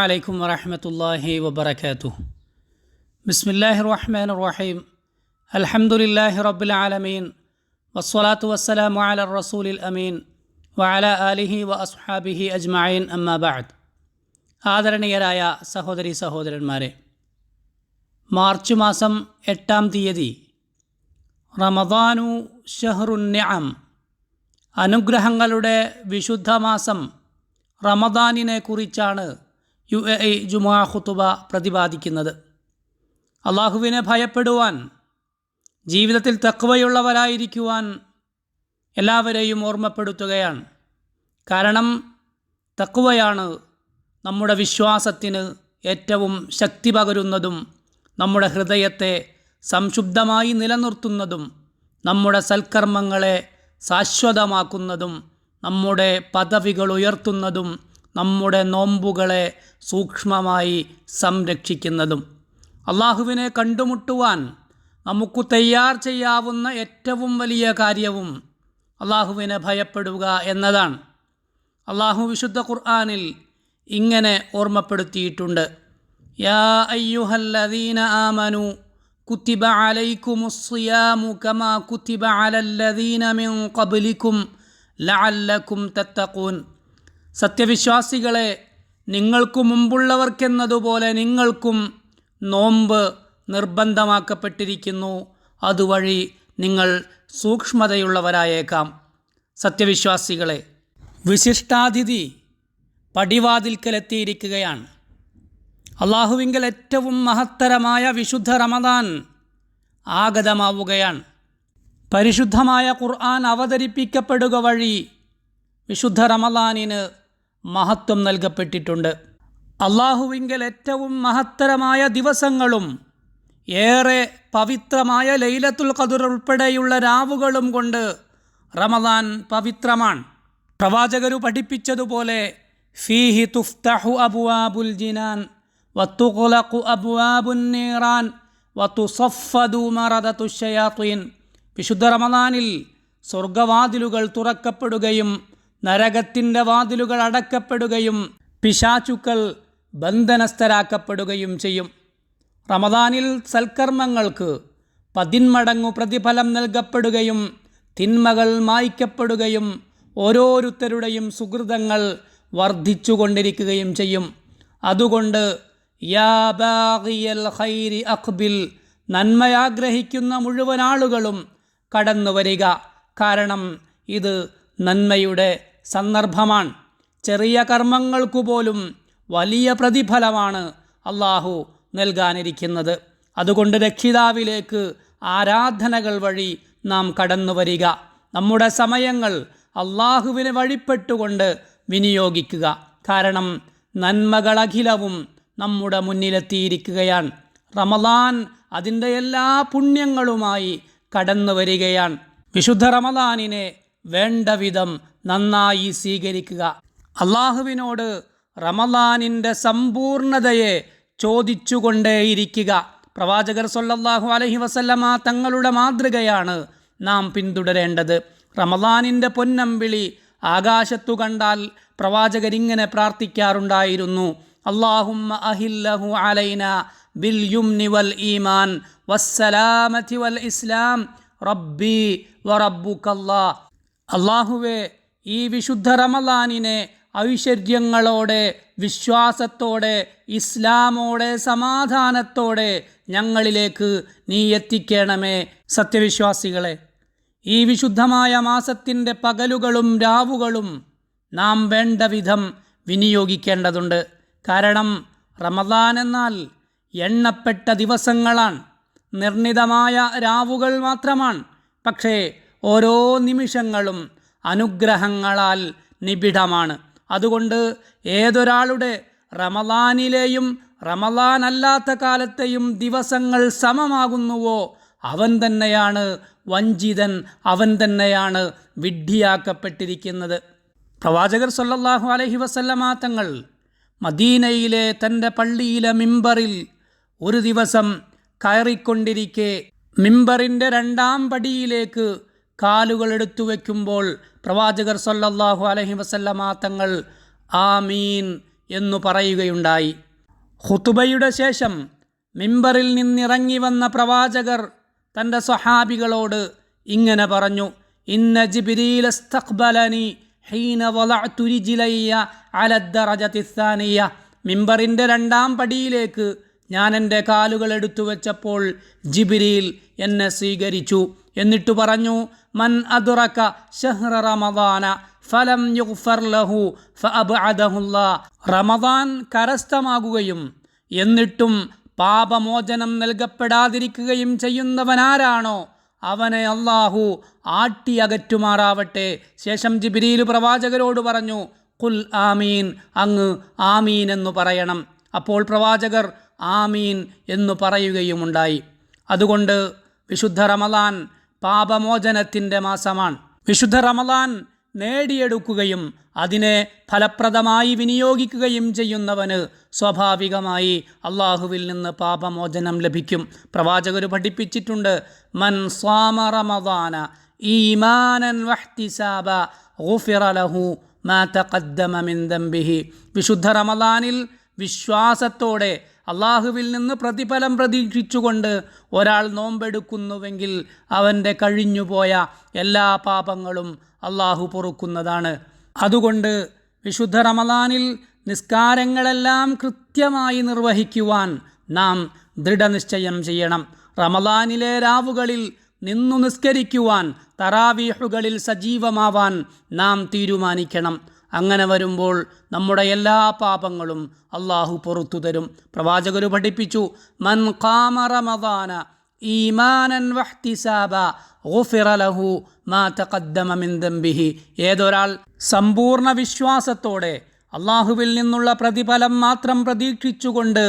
عليكم ورحمة الله وبركاته. بسم الله الرحمن الرحيم. الحمد لله رب العالمين والصلاة والسلام على الرسول الأمين وعلى آله وأصحابه أجمعين أما بعد. ആദരണീയരായ സഹോദരി സഹോദരന്മാരെ, മാർച്ച് മാസം 8-ാം തീയതി റമദാനു ഷഹ്റുൻ നിഅം, അനുഗ്രഹങ്ങളുടെ വിശുദ്ധ മാസം റമദാനിനെ കുറിച്ചാണ് UAE ജുമുഅ ഖുതുബ പ്രതിപാദിക്കുന്നത്. അള്ളാഹുവിനെ ഭയപ്പെടുവാൻ, ജീവിതത്തിൽ തഖ്വയുള്ളവരായിരിക്കുവാൻ എല്ലാവരെയും ഓർമ്മപ്പെടുത്തുകയാണ്. കാരണം തഖ്വയാണ് നമ്മുടെ വിശ്വാസത്തിന് ഏറ്റവും ശക്തി പകരുന്നതും നമ്മുടെ ഹൃദയത്തെ സംശുദ്ധമായി നിലനിർത്തുന്നതും നമ്മുടെ സൽക്കർമ്മങ്ങളെ ശാശ്വതമാക്കുന്നതും നമ്മുടെ പദവികൾ ഉയർത്തുന്നതും നമ്മുടെ നോമ്പുകളെ സൂക്ഷ്മമായി സംരക്ഷിക്കുന്നതും. അള്ളാഹുവിനെ കണ്ടുമുട്ടുവാൻ നമുക്ക് തയ്യാർ ചെയ്യാവുന്ന ഏറ്റവും വലിയ കാര്യവും അള്ളാഹുവിനെ ഭയപ്പെടുക എന്നതാണ്. അള്ളാഹു വിശുദ്ധ ഖുർആനിൽ ഇങ്ങനെ ഓർമ്മപ്പെടുത്തിയിട്ടുണ്ട്: യാ അയ്യുഹല്ലദീന ആമനു കുതിബ അലൈക്കുമുസ്സിയാമു കമാ കുതിബ അലല്ലദീന മിൻ ഖബ്ലിക്കും ലഅല്ലക്കും തത്തഖൂൻ. സത്യവിശ്വാസികളെ, നിങ്ങൾക്ക് മുമ്പുള്ളവർക്കെന്നതുപോലെ നിങ്ങൾക്കും നോമ്പ് നിർബന്ധമാക്കപ്പെട്ടിരിക്കുന്നു, അതുവഴി നിങ്ങൾ സൂക്ഷ്മതയുള്ളവരായേക്കാം. സത്യവിശ്വാസികളെ, വിശിഷ്ടാതിഥി പടിവാതിൽക്കലെത്തിയിരിക്കുകയാണ്. അള്ളാഹുവിങ്കൽ ഏറ്റവും മഹത്തരമായ വിശുദ്ധ റമദാൻ ആഗതമാവുകയാണ്. പരിശുദ്ധമായ ഖുർആൻ അവതരിപ്പിക്കപ്പെടുക വഴി വിശുദ്ധ റമദാനിന് മഹത്വം നൽകപ്പെട്ടിട്ടുണ്ട്. അള്ളാഹുവിങ്കൽ ഏറ്റവും മഹത്തരമായ ദിവസങ്ങളും ഏറെ പവിത്രമായ ലൈലത്തുൽ ഖദ്ർ ഉൾപ്പെടെയുള്ള രാവുകളും കൊണ്ട് റമദാൻ പവിത്രമാണ്. പ്രവാചകരു പഠിപ്പിച്ചതുപോലെ ഫീഹി തുഫ്തഹു അബ്വാബുൽ ജിനാൻ വതുഗ്ലഖു അബ്വാബുൻ നീറാൻ വതുസഫദു മറദതുശ് ശയാത്തീൻ. വിശുദ്ധ റമദാനിൽ സ്വർഗവാതിലുകൾ തുറക്കപ്പെടുകയും നരകത്തിൻ്റെ വാതിലുകൾ അടക്കപ്പെടുകയും പിശാചുക്കൾ ബന്ധനസ്ഥരാക്കപ്പെടുകയും ചെയ്യും. റമദാനിൽ സൽക്കർമ്മങ്ങൾക്ക് 10 മടങ്ങു പ്രതിഫലം നൽകപ്പെടുകയും തിന്മകൾ മായ്ക്കപ്പെടുകയും ഓരോരുത്തരുടെയും സുകൃതങ്ങൾ വർദ്ധിച്ചുകൊണ്ടിരിക്കുകയും ചെയ്യും. അതുകൊണ്ട് യാ ബാഗിയൽ ഖൈരി അഖ്ബിൽ, നന്മയാഗ്രഹിക്കുന്ന മുഴുവൻ ആളുകളും കടന്നു വരിക. കാരണം ഇത് നന്മയുടെ സന്ദർഭമാണ്. ചെറിയ കർമ്മങ്ങൾക്കു പോലും വലിയ പ്രതിഫലമാണ് അള്ളാഹു നൽകാനിരിക്കുന്നത്. അതുകൊണ്ട് രക്ഷിതാവിലേക്ക് ആരാധനകൾ വഴി നാം കടന്നു വരിക. നമ്മുടെ സമയങ്ങൾ അള്ളാഹുവിനെ വഴിപ്പെട്ടുകൊണ്ട് വിനിയോഗിക്കുക. കാരണം നന്മകളഖിലവും നമ്മുടെ മുന്നിലെത്തിയിരിക്കുകയാണ്. റമദാൻ അതിൻ്റെ എല്ലാ പുണ്യങ്ങളുമായി കടന്നു വരികയാണ്. വിശുദ്ധ റമദാനിനെ വേണ്ട വിധം നന്നായി സ്വീകരിക്കുക. അള്ളാഹുവിനോട് റമദാനിൻ്റെ സമ്പൂർണതയെ ചോദിച്ചുകൊണ്ടേയിരിക്കുക. പ്രവാചകർ സ്വല്ലല്ലാഹു അലൈഹി വസല്ലമ തങ്ങളുടെ മാതൃകയാണ് നാം പിന്തുടരേണ്ടത്. റമദാനിൻ്റെ പൊന്നമ്പിളി ആകാശത്തു കണ്ടാൽ പ്രവാചകരിങ്ങനെ പ്രാർത്ഥിക്കാറുണ്ടായിരുന്നു: അല്ലാഹുമ്മ അഹില്ലഹു അലൈന ബിൽ യുംനി വൽ ഈമാൻ വസ്സലാമതി വൽ ഇസ്ലാം റബ്ബി വറബ്ബുകല്ലാ. അള്ളാഹുവേ, ഈ വിശുദ്ധ റമദാനിനെ ഐശ്വര്യങ്ങളോടെ, വിശ്വാസത്തോടെ, ഇസ്ലാമോടെ, സമാധാനത്തോടെ ഞങ്ങളിലേക്ക് നീ എത്തിക്കണമേ. സത്യവിശ്വാസികളെ, ഈ വിശുദ്ധമായ മാസത്തിൻ്റെ പകലുകളും രാവുകളും നാം വേണ്ട വിധം വിനിയോഗിക്കേണ്ടതുണ്ട്. കാരണം റമദാൻ എന്നാൽ എണ്ണപ്പെട്ട ദിവസങ്ങളാണ്, നിർണിതമായ രാവുകൾ മാത്രമാണ്. പക്ഷേ ഓരോ നിമിഷങ്ങളും അനുഗ്രഹങ്ങളാൽ നിബിഡമാണ്. അതുകൊണ്ട് ഏതൊരാളുടെ റമദാനിലെയും റമദാൻ അല്ലാത്ത കാലത്തെയും ദിവസങ്ങൾ സമമാകുന്നുവോ അവൻ തന്നെയാണ് വഞ്ചിതൻ, അവൻ തന്നെയാണ് വിഡ്ഢിയാക്കപ്പെട്ടിരിക്കുന്നത്. പ്രവാചകർ സ്വല്ലല്ലാഹു അലൈഹി വസല്ലമ തങ്ങൾ മദീനയിലെ തൻ്റെ പള്ളിയിലെ മിമ്പറിൽ ഒരു ദിവസം കയറിക്കൊണ്ടിരിക്കെ മിമ്പറിൻ്റെ 2-ാം പടിയിലേക്ക് കാലുകൾ എടുത്തു വയ്ക്കുമ്പോൾ പ്രവാചകർ സ്വല്ലല്ലാഹു അലൈഹി വസല്ലമ തങ്ങൾ ആമീൻ എന്നു പറയുകയുണ്ടായി. ഖുതുബയുടെ ശേഷം മിമ്പറിൽ നിന്നിറങ്ങി വന്ന പ്രവാചകർ തൻ്റെ സ്വഹാബികളോട് ഇങ്ങനെ പറഞ്ഞു: ഇന്ന ജിബ്രീൽ ഇസ്തഖ്ബലനി ഹീന വളഅതു റിജ്ലയ്യ അല ദറജതി സാനിയ. മിമ്പറിൻ്റെ 2-ാം പടിയിലേക്ക് ഞാൻ എൻ്റെ കാലുകൾ എടുത്തു വെച്ചപ്പോൾ ജിബ്രീൽ എന്നെ സ്വീകരിച്ചു. എന്നിട്ട് പറഞ്ഞു: മൻ അദ്റക ശഹ്റ റമദാന ഫലം യുഗ്ഫർ ലഹു ഫഅബ്അദഹുല്ലാഹ്. റമദാൻ കരസ്ഥമാകുകയും എന്നിട്ടും പാപമോചനം നൽകപ്പെടാതിരിക്കുകയും ചെയ്യുന്നവനാരാണോ അവനെ അള്ളാഹു ആട്ടിയകറ്റുമാറാവട്ടെ. ശേഷം ജിബ്രീൽ പ്രവാചകരോട് പറഞ്ഞു: ഖുൽ ആമീൻ, അങ്ങ് ആമീൻ എന്നു പറയണം. അപ്പോൾ പ്രവാചകർ ആമീൻ എന്നു പറയുകയുമുണ്ടായി. അതുകൊണ്ട് വിശുദ്ധ റമദാൻ പാപമോചനത്തിൻ്റെ മാസമാണ്. വിശുദ്ധ റമദാൻ നേടിയെടുക്കുകയും അതിനെ ഫലപ്രദമായി വിനിയോഗിക്കുകയും ചെയ്യുന്നവന് സ്വാഭാവികമായി അള്ളാഹുവിൽ നിന്ന് പാപമോചനം ലഭിക്കും. പ്രവാചകർ പഠിപ്പിച്ചിട്ടുണ്ട്: മൻ സ്വാമ റമദാന ഈമാനൻ വഹ്തിസാബ ഗുഫിറ ലഹു മാ തഖദ്ദമ മിൻ ദംബിഹി. വിശുദ്ധ റമദാനിൽ വിശ്വാസത്തോടെ അള്ളാഹുവിൽ നിന്ന് പ്രതിഫലം പ്രതീക്ഷിച്ചുകൊണ്ട് ഒരാൾ നോമ്പെടുക്കുന്നുവെങ്കിൽ അവൻ്റെ കഴിഞ്ഞുപോയ എല്ലാ പാപങ്ങളും അള്ളാഹു പൊറുക്കുന്നതാണ്. അതുകൊണ്ട് വിശുദ്ധ റമദാനിൽ നിസ്കാരങ്ങളെല്ലാം കൃത്യമായി നിർവഹിക്കുവാൻ നാം ദൃഢനിശ്ചയം ചെയ്യണം. റമദാനിലെ രാവുകളിൽ നിന്നു നിസ്കരിക്കുവാൻ, തറാവീഹുകളിൽ സജീവമാവാൻ നാം തീരുമാനിക്കണം. അങ്ങനെ വരുമ്പോൾ നമ്മുടെ എല്ലാ പാപങ്ങളും അള്ളാഹു പൊറുത്തു തരും. പ്രവാചകർ പഠിപ്പിച്ചു: മൻ ഖാമ റമദാന ഈമാനൻ വഹ്തിസാബ ഗുഫിറ ലഹു മാ തഖദ്ദമ മിൻ ദംബിഹി. ഏതൊരാൾ സമ്പൂർണ്ണ വിശ്വാസത്തോടെ അള്ളാഹുവിൽ നിന്നുള്ള പ്രതിഫലം മാത്രം പ്രതീക്ഷിച്ചുകൊണ്ട്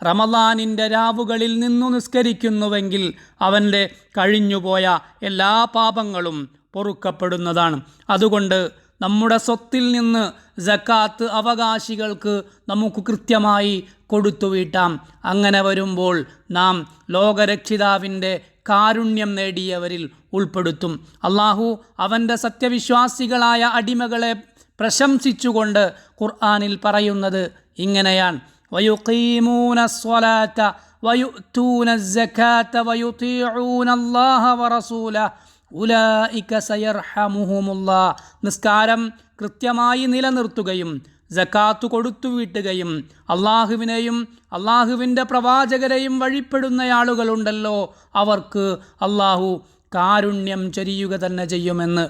റമദാനിൻ്റെ രാവുകളിൽ നിന്നു നിസ്കരിക്കുന്നുവെങ്കിൽ അവൻ്റെ കഴിഞ്ഞുപോയ എല്ലാ പാപങ്ങളും പൊറുക്കപ്പെടുന്നതാണ്. അതുകൊണ്ട് നമ്മുടെ സ്വത്തിൽ നിന്ന് സക്കാത്ത് അവകാശികൾക്ക് നമുക്ക് കൃത്യമായി കൊടുത്തുവീട്ടാം. അങ്ങനെ വരുമ്പോൾ നാം ലോകരക്ഷിതാവിൻ്റെ കാരുണ്യം നേടിയവരിൽ ഉൾപ്പെടുത്തും. അള്ളാഹു അവൻ്റെ സത്യവിശ്വാസികളായ അടിമകളെ പ്രശംസിച്ചുകൊണ്ട് ഖുർആനിൽ പറയുന്നത് ഇങ്ങനെയാണ്: വയുഖീമൂന സ്വലാത്ത വയുഅ്തൂന സകാത്ത വയുതീഊന അല്ലാഹ വറസൂലഹു ഉലൈക സയർഹമുഹുമുല്ലാഹ്. നിസ്കാരം കൃത്യമായി നിലനിർത്തുകയും സകാത്ത് കൊടുത്തു വീട്ടുകയും അള്ളാഹുവിനെയും അള്ളാഹുവിൻ്റെ പ്രവാചകരെയും വഴിപ്പെടുന്ന ആളുകളുണ്ടല്ലോ, അവർക്ക് അള്ളാഹു കാരുണ്യം ചൊരിയുക തന്നെ ചെയ്യുമെന്ന്.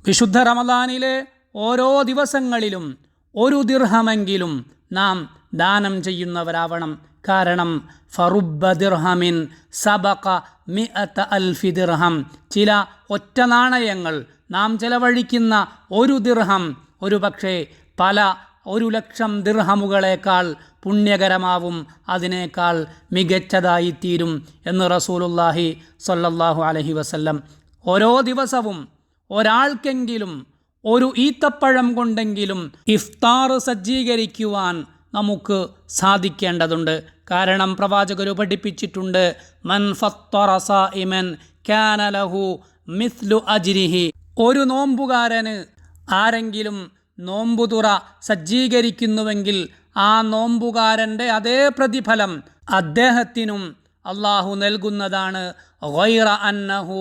വിശുദ്ധ റമദാനിലെ ഓരോ ദിവസങ്ങളിലും 1 ദിർഹമെങ്കിലും നാം ദാനം ചെയ്യുന്നവരാവണം. കാരണം ഫറുബ്ബ ദിർഹമിൻ സബഖ മിഅത അൽഫി ദിർഹം. ചില ഒറ്റ നാണയങ്ങൾ നാം ചെലവഴിക്കുന്ന 1 ദിർഹം ഒരു പക്ഷേ പല 1,00,000 ദിർഹമുകളേക്കാൾ പുണ്യകരമാവും, അതിനേക്കാൾ മികച്ചതായിത്തീരും എന്ന് റസൂലുള്ളാഹി സ്വല്ലല്ലാഹു അലൈഹി വസല്ലം. ഓരോ ദിവസവും ഒരാൾക്കെങ്കിലും 1 ഈത്തപ്പഴം കൊണ്ടെങ്കിലും ഇഫ്താർ സജ്ജീകരിക്കുവാൻ നമുക്ക് സാധിക്കേണ്ടതുണ്ട്. കാരണം പ്രവാചകർ പഠിപ്പിച്ചിട്ടുണ്ട്: മൻ ഫത്തറ സായിമൻ കാന ലഹു മിസ്ലു അജ്രിഹി. ഒരു നോമ്പുകാരന് ആരെങ്കിലും നോമ്പുതുറ സജ്ജീകരിക്കുന്നുവെങ്കിൽ ആ നോമ്പുകാരൻ്റെ അതേ പ്രതിഫലം അദ്ദേഹത്തിനും അള്ളാഹു നൽകുന്നതാണ്. ഗൈറ അന്നഹു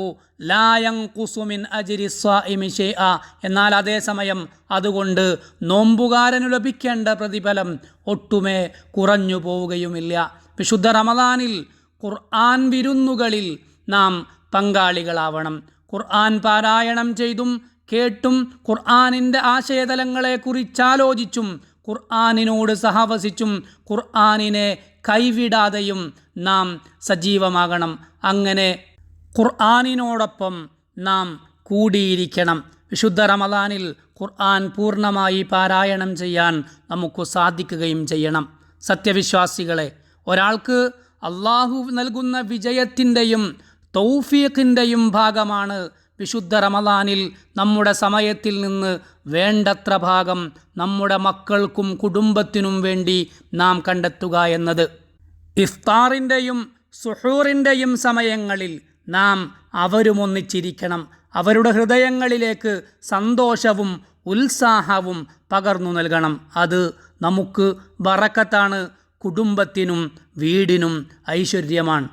ലാ യൻഖുസു മിൻ അജ്രി സ്വാഇമി ശൈഅ. എന്നാൽ അതേസമയം അതുകൊണ്ട് നോമ്പുകാരന് ലഭിക്കേണ്ട പ്രതിഫലം ഒട്ടുമേ കുറഞ്ഞു പോവുകയുമില്ല. വിശുദ്ധ റമദാനിൽ ഖുർആൻ വിരുന്നുകളിൽ നാം പങ്കാളികളാവണം. ഖുർആൻ പാരായണം ചെയ്തും കേട്ടും ഖുർആനിൻ്റെ ആശയതലങ്ങളെക്കുറിച്ചാലോചിച്ചും ഖുർആനിനോട് സഹവസിച്ചും ഖുർആനിനെ കൈവിടാതെയും നാം സജീവമാകണം. അങ്ങനെ ഖുർആനിനോടൊപ്പം നാം കൂടിയിരിക്കണം. വിശുദ്ധ റമദാനിൽ ഖുർആൻ പൂർണ്ണമായി പാരായണം ചെയ്യാൻ നമുക്ക് സാധിക്കുകയും ചെയ്യണം. സത്യവിശ്വാസികളെ, ഒരാൾക്ക് അള്ളാഹു നൽകുന്ന വിജയത്തിൻ്റെയും തൗഫീഖിൻ്റെയും ഭാഗമാണ് വിശുദ്ധ റമദാനിൽ നമ്മുടെ സമയത്തിൽ നിന്ന് വേണ്ടത്ര ഭാഗം നമ്മുടെ മക്കൾക്കും കുടുംബത്തിനും വേണ്ടി നാം കണ്ടെത്തുക എന്നത്. ഇഫ്താറിൻ്റെയും സുഹൂറിൻ്റെയും സമയങ്ങളിൽ നാം അവരുമൊന്നിച്ചിരിക്കണം. അവരുടെ ഹൃദയങ്ങളിലേക്ക് സന്തോഷവും ഉത്സാഹവും പകർന്നു നൽകണം. അത് നമുക്ക് ബറക്കത്താണ്, കുടുംബത്തിനും വീടിനും ഐശ്വര്യമാണ്.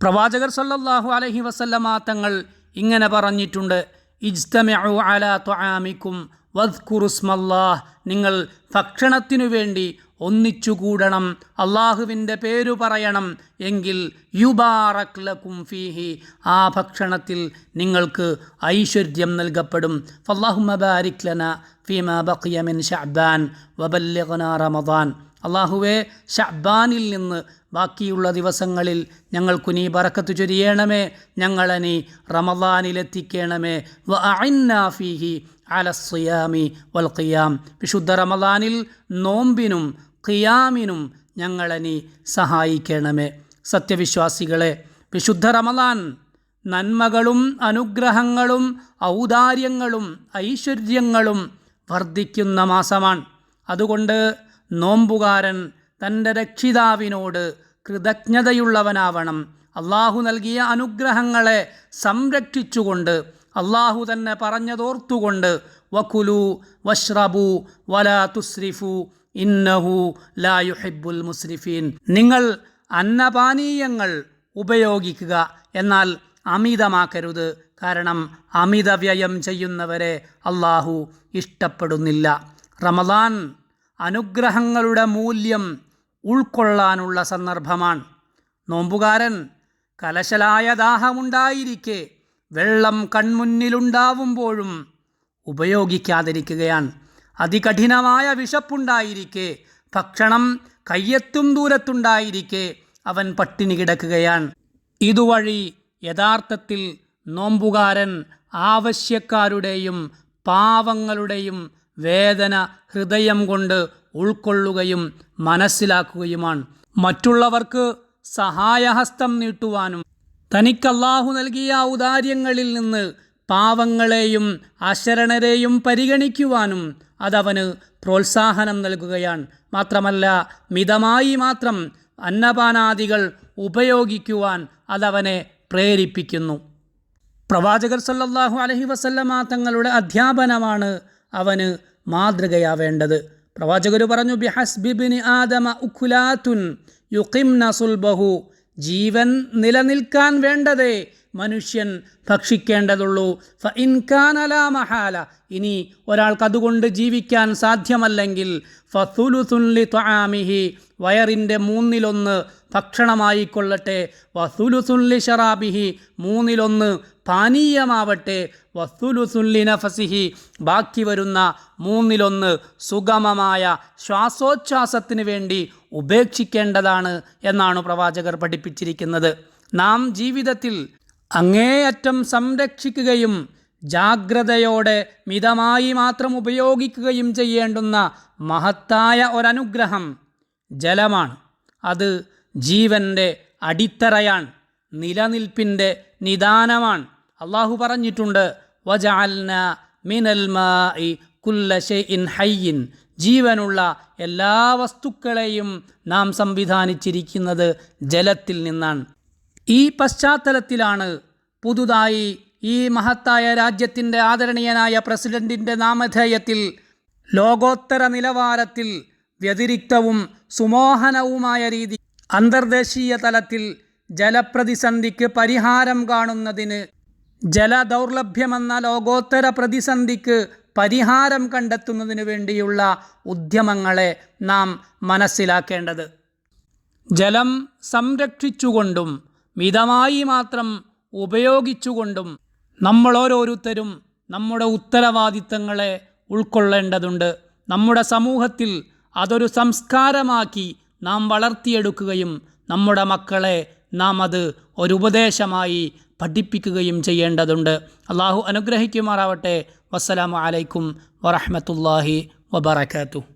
പ്രവാചകർ സല്ലല്ലാഹു അലൈഹി വസല്ലമ തങ്ങൾ ഇങ്ങനെ പറഞ്ഞിട്ടുണ്ട്, ഇജ്തമിഉ അലാ തുആമിക്കും വദ്കുറുസ്മല്ലാഹ്, നിങ്ങൾ ഭക്ഷണത്തിനു വേണ്ടി ഒന്നിച്ചുകൂടണം, അള്ളാഹുവിൻ്റെ പേരു പറയണം, എങ്കിൽ യുബാറക് ലക്കും ഫീഹി, ആ ഭക്ഷണത്തിൽ നിങ്ങൾക്ക് ഐശ്വര്യം നൽകപ്പെടും. ഫല്ലാഹുമ്മ ബാരിക് ലനാ ഫീമാ ബഖിയ മിൻ ശഅബാൻ വബല്ലിഗ്നാ റമദാൻ. അള്ളാഹുവേ, ശഅബാനിൽ നിന്ന് ബാക്കിയുള്ള ദിവസങ്ങളിൽ ഞങ്ങൾക്കു നീ ബറക്കത്ത് ചൊരിയണമേ, ഞങ്ങളെ നീ റമദാനിലെത്തിക്കണമേ. വഅഇന്നാ ഫീഹി അലസ്സിയാമി വൽ ഖിയാം, വിശുദ്ധ റമദാനിൽ നോമ്പിനും ഖിയാമിനും ഞങ്ങളെ നീ സഹായിക്കണമേ. സത്യവിശ്വാസികളെ, വിശുദ്ധ റമദാൻ നന്മകളും അനുഗ്രഹങ്ങളും ഔദാര്യങ്ങളും ഐശ്വര്യങ്ങളും വർദ്ധിക്കുന്ന മാസമാണ്. അതുകൊണ്ട് നോമ്പുകാരൻ തൻ്റെ രക്ഷിതാവിനോട് കൃതജ്ഞതയുള്ളവനാവണം. അള്ളാഹു നൽകിയ അനുഗ്രഹങ്ങളെ സംരക്ഷിച്ചുകൊണ്ട്, അള്ളാഹു തന്നെ പറഞ്ഞതോർത്തുകൊണ്ട്, വകുലു വശ്റബു വലാ തുസ്രിഫു ഇന്നഹു ലാ യുഹിബ്ബുൽ മുസ്രിഫീൻ, നിങ്ങൾ അന്നപാനീയങ്ങൾ ഉപയോഗിക്കുക, എന്നാൽ അമിതമാക്കരുത്, കാരണം അമിതവ്യയം ചെയ്യുന്നവരെ അള്ളാഹു ഇഷ്ടപ്പെടുന്നില്ല. റമദാൻ അനുഗ്രഹങ്ങളുടെ മൂല്യം ഉൾക്കൊള്ളാനുള്ള സന്ദർഭമാണ്. നോമ്പുകാരൻ കലശലായ ദാഹമുണ്ടായിരിക്കെ വെള്ളം കൺമുന്നിലുണ്ടാവുമ്പോഴും ഉപയോഗിക്കാതിരിക്കുകയാണ്. അതികഠിനമായ വിശപ്പുണ്ടായിരിക്കെ, ഭക്ഷണം കയ്യെത്തും ദൂരത്തുണ്ടായിരിക്കെ അവൻ പട്ടിണി കിടക്കുകയാണ്. ഇതുവഴി യഥാർത്ഥത്തിൽ നോമ്പുകാരൻ ആവശ്യക്കാരുടെയും പാവങ്ങളുടെയും വേദന ഹൃദയം കൊണ്ട് ഉൾക്കൊള്ളുകയും മനസ്സിലാക്കുകയുമാണ്. മറ്റുള്ളവർക്ക് സഹായഹസ്തം നീട്ടുവാനും തനിക്ക് അല്ലാഹു നൽകിയ ഔദാര്യങ്ങളിൽ നിന്ന് പാവങ്ങളെയും അശരണരെയും പരിഗണിക്കുവാനും അതവന് പ്രോത്സാഹനം നൽകുകയാണ്. മാത്രമല്ല, മിതമായി മാത്രം അന്നപാനാദികൾ ഉപയോഗിക്കുവാൻ അതവനെ പ്രേരിപ്പിക്കുന്നു. പ്രവാചകർ സല്ലല്ലാഹു അലൈഹി വസല്ലമ തങ്ങളുടെ അധ്യാപനമാണ് അവന് മാതൃകയാവേണ്ടത്. പ്രവാചകർ പറഞ്ഞു, ബിഹസ്ബിബ്നി ആദമ ഉഖുലാത്തുൻ യുഖിംന സുൽബഹു, ജീവൻ നിലനിൽക്കാൻ വേണ്ടതേ മനുഷ്യൻ ഭക്ഷിക്കേണ്ടതുള്ളൂ. ഫഇൻ കാന ലാ മഹാല, ഇനി ഒരാൾക്ക് അതുകൊണ്ട് ജീവിക്കാൻ സാധ്യമല്ലെങ്കിൽ ഫസുലുസുൻ ലിത്വആമിഹി, വയറിൻ്റെ 1/3 ഭക്ഷണമായിക്കൊള്ളട്ടെ. വസുലുസുൻ ലിശറാബിഹി, 1/3 പാനീയമാവട്ടെ. വസുലുസുൻ ലിനഫസിഹി, ബാക്കി വരുന്ന 1/3 സുഗമമായ ശ്വാസോച്ഛ്വാസത്തിന് വേണ്ടി ഉപേക്ഷിക്കേണ്ടതാണ് എന്നാണ് പ്രവാചകർ പഠിപ്പിച്ചിരിക്കുന്നത്. നാം ജീവിതത്തിൽ അങ്ങേയറ്റം സംരക്ഷിക്കുകയും ജാഗ്രതയോടെ മിതമായി മാത്രം ഉപയോഗിക്കുകയും ചെയ്യേണ്ടുന്ന മഹത്തായ ഒരനുഗ്രഹം ജലമാണ്. അത് ജീവൻ്റെ അടിത്തറയാണ്, നിലനിൽപ്പിൻ്റെ നിദാനമാണ്. അള്ളാഹു പറഞ്ഞിട്ടുണ്ട്, വജഅൽനാ മിനൽ മാഇ കുല്ല ശൈഇൻ ഹയ്യിൻ, ജീവനുള്ള എല്ലാ വസ്തുക്കളെയും നാം സംവിധാനിച്ചിരിക്കുന്നത് ജലത്തിൽ നിന്നാണ്. ഈ പശ്ചാത്തലത്തിലാണ് പുതുതായി ഈ മഹത്തായ രാജ്യത്തിൻ്റെ ആദരണീയനായ പ്രസിഡന്റിൻ്റെ നാമധേയത്തിൽ ലോകോത്തര നിലവാരത്തിൽ വ്യതിരിക്തവും സുമോഹനവുമായ രീതി അന്തർദേശീയ തലത്തിൽ ജലപ്രതിസന്ധിക്ക് പരിഹാരം കാണുന്നതിന്, ജലദൗർലഭ്യമെന്ന ലോകോത്തര പ്രതിസന്ധിക്ക് പരിഹാരം കണ്ടെത്തുന്നതിന് വേണ്ടിയുള്ള ഉദ്യമങ്ങളെ നാം മനസ്സിലാക്കേണ്ടത്. ജലം സംരക്ഷിച്ചുകൊണ്ടും മിതമായി മാത്രം ഉപയോഗിച്ചുകൊണ്ടും നമ്മൾ ഓരോരുത്തരും നമ്മുടെ ഉത്തരവാദിത്തങ്ങളെ ഉൾക്കൊള്ളേണ്ടതുണ്ട്. നമ്മുടെ സമൂഹത്തിൽ അതൊരു സംസ്കാരമാക്കി നാം വളർത്തിയെടുക്കുകയും നമ്മുടെ മക്കളെ നാം അത് ഒരു ഉപദേശമായി പഠിപ്പിക്കുകയും ചെയ്യേണ്ടതുണ്ട്. അള്ളാഹു അനുഗ്രഹിക്കുമാറാവട്ടെ. വസ്സലാമു അലൈക്കും വറഹ്മത്തുള്ളാഹി വബറകാതുഹു.